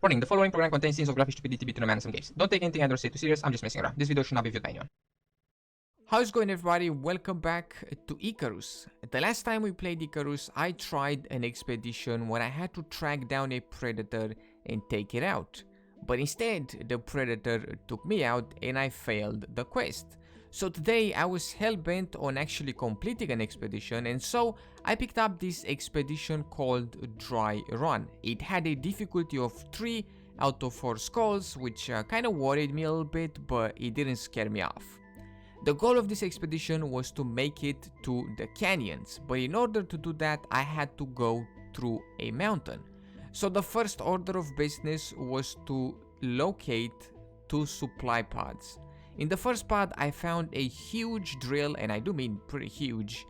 Warning, the following program contains scenes of graphic stupidity between a man and some gays. Don't take anything I don't say too serious, I'm just messing around. This video should not be viewed by anyone. How's it going, everybody? Welcome back to Icarus. The last time we played Icarus, I tried an expedition where I had to track down a predator and take it out. But instead, the predator took me out and I failed the quest. So today I was hell-bent on actually completing an expedition, and so I picked up this expedition called Dry Run. It had a difficulty of 3 out of 4 skulls, which kind of worried me a little bit, but it didn't scare me off. The goal of this expedition was to make it to the canyons, but in order to do that I had to go through a mountain. So the first order of business was to locate 2 supply pods. In the first pod I found a huge drill, and I do mean pretty huge,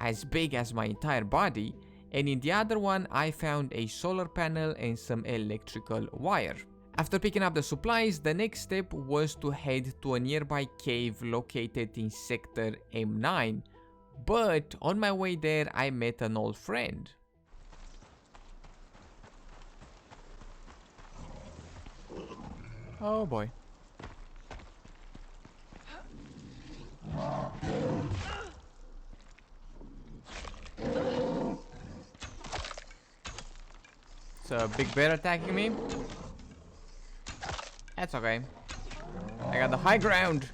as big as my entire body, and in the other one I found a solar panel and some electrical wire. After picking up the supplies, the next step was to head to a nearby cave located in sector M9, but on my way there I met an old friend. Oh boy. It's a big bear attacking me. That's okay. I got the high ground.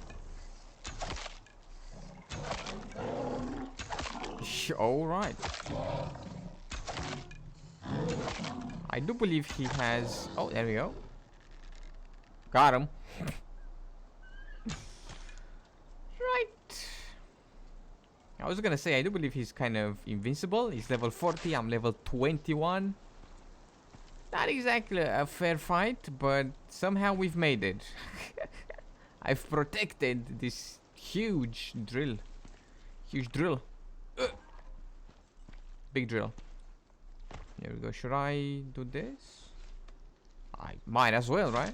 Alright. I do believe he has... Oh, there we go. Got him. Right. I was gonna say, I do believe he's kind of invincible. He's level 40, I'm level 21. Not exactly a fair fight, but somehow we've made it. I've protected this huge drill. Huge drill. Big drill. There we go. Should I do this? I might as well, right?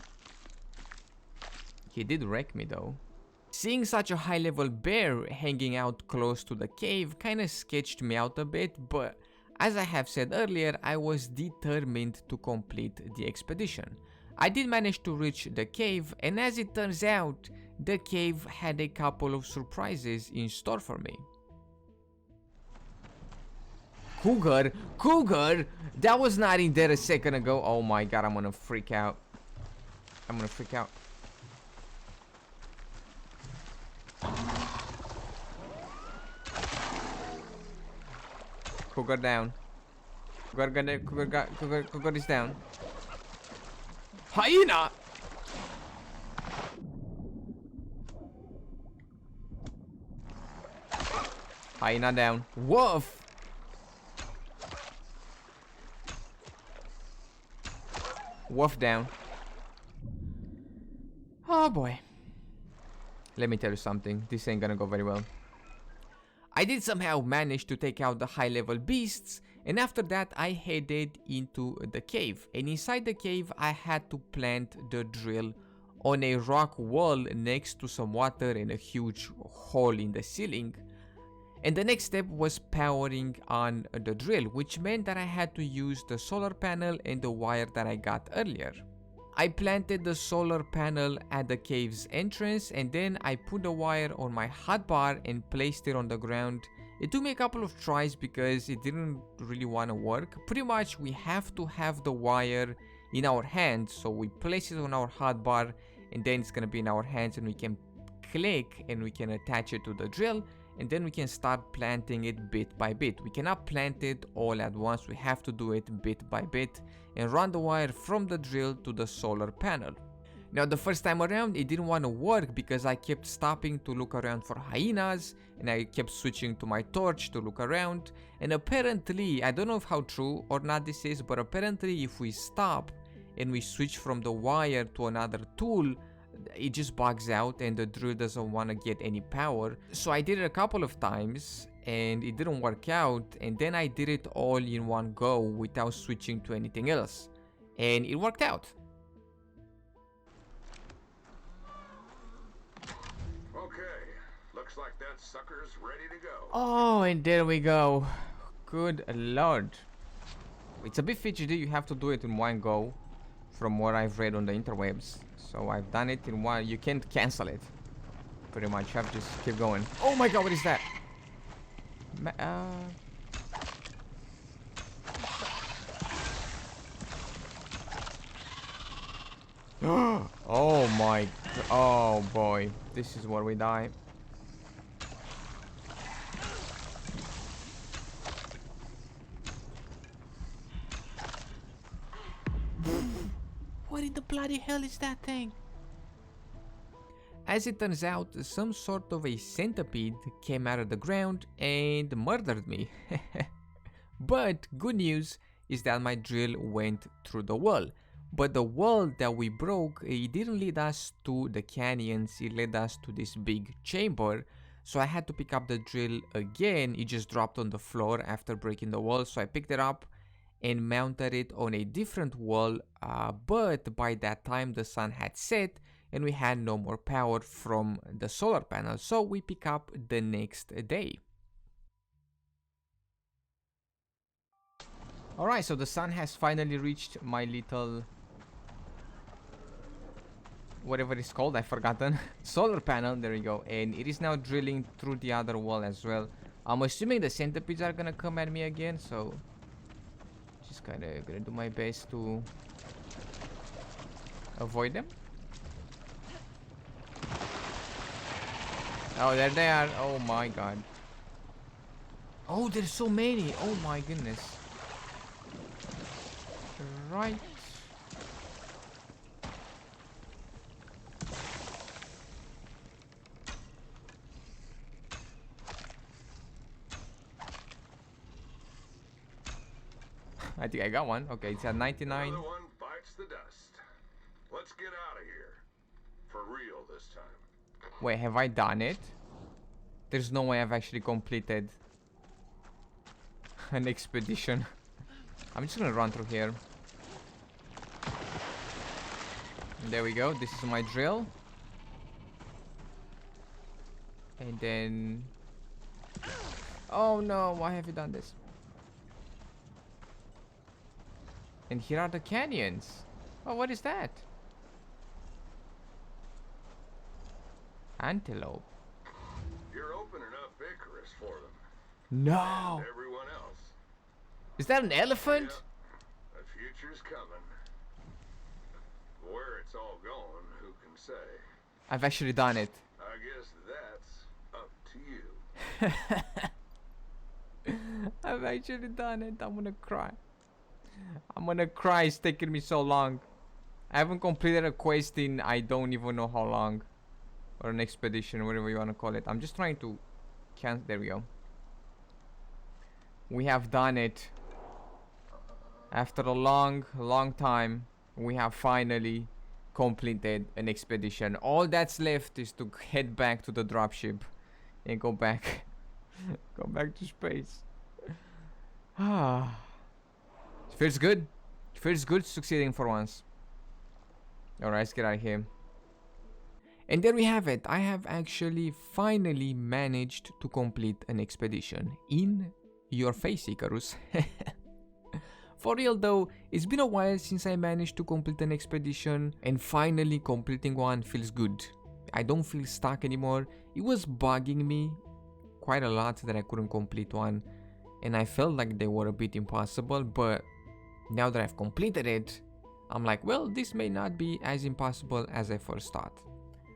He did wreck me though. Seeing such a high level bear hanging out close to the cave kinda sketched me out a bit, but as I have said earlier, I was determined to complete the expedition. I did manage to reach the cave, and as it turns out, the cave had a couple of surprises in store for me. Cougar! Cougar! That was not in there a second ago. Oh my god, I'm gonna freak out. I'm gonna freak out. Cougar down. Cougar is down. Hyena! Hyena down. Wolf! Wolf down. Oh boy. Let me tell you something. This ain't gonna go very well. I did somehow manage to take out the high level beasts, and after that I headed into the cave, and inside the cave I had to plant the drill on a rock wall next to some water and a huge hole in the ceiling. And the next step was powering on the drill, which meant that I had to use the solar panel and the wire that I got earlier. I planted the solar panel at the cave's entrance, and then I put the wire on my hotbar and placed it on the ground. It took me a couple of tries because it didn't really want to work. Pretty much we have to have the wire in our hands, so we place it on our hotbar and then it's gonna be in our hands, and we can click and we can attach it to the drill, and then we can start planting it bit by bit. We cannot plant it all at once, we have to do it bit by bit and run the wire from the drill to the solar panel. Now the first time around it didn't want to work because I kept stopping to look around for hyenas, and I kept switching to my torch to look around, and apparently, I don't know if how true or not this is, but apparently if we stop and we switch from the wire to another tool, it just bugs out and the drill doesn't want to get any power. So I did it a couple of times and it didn't work out, and then I did it all in one go without switching to anything else, and it worked out. Okay, looks like that sucker's ready to go. Oh, and there we go. Good lord. It's a bit fidgety, you have to do it in one go. from what I've read on the interwebs. So I've done it in one. You can't cancel it. Pretty much. You have to just keep going. Oh my god, what is that? Oh my. Oh boy. This is where we die. What in the bloody hell is that thing? As it turns out, some sort of a centipede came out of the ground and murdered me. But good news is that my drill went through the wall. But the wall that we broke, it didn't lead us to the canyons, it led us to this big chamber. So I had to pick up the drill again. It just dropped on the floor after breaking the wall. So I picked it up and mounted it on a different wall. But by that time the sun had set and we had no more power from the solar panel. So we pick up the next day. Alright, so the sun has finally reached my little, whatever it's called, I've forgotten, solar panel. There we go. And it is now drilling through the other wall as well. I'm assuming the centipedes are gonna come at me again, so just kinda gonna do my best to avoid them. Oh, there they are. Oh my god. Oh, there's so many. Oh my goodness. Right. I think I got one. Okay, it's at 99. Another one bites the dust. Let's get out of here. For real this time. Wait, have I done it? There's no way I've actually completed an expedition. I'm just gonna run through here. There we go. This is my drill. And then... Oh no, why have you done this? And here are the canyons. Oh, what is that? Antelope. You're opening up Icarus for them. No! And everyone else. Is that an elephant? Yep. The future's coming. Where it's all going, who can say? I've actually done it. I guess that's up to you. I've actually done it. I'm gonna cry. I'm gonna cry. It's taking me so long. I haven't completed a quest in I don't even know how long. Or an expedition, whatever you want to call it. I'm just trying to cancel. There we go. We have done it. After a long time, we have finally completed an expedition. All that's left is to head back to the dropship and go back go back to space. Ah, it feels good. It feels good succeeding for once. Alright, let's get out of here. And there we have it. I have actually finally managed to complete an expedition. In your face, Icarus. For real though, it's been a while since I managed to complete an expedition, and finally completing one feels good. I don't feel stuck anymore. It was bugging me quite a lot that I couldn't complete one, and I felt like they were a bit impossible, but now that I've completed it, I'm like, well, this may not be as impossible as I first thought.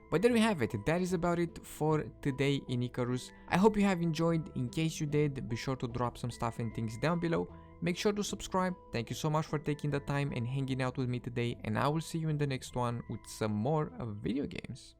But there we have it. That is about it for today in Icarus. I hope you have enjoyed. In case you did, be sure to drop some stuff and things down below. Make sure to subscribe. Thank you so much for taking the time and hanging out with me today, and I will see you in the next one with some more video games.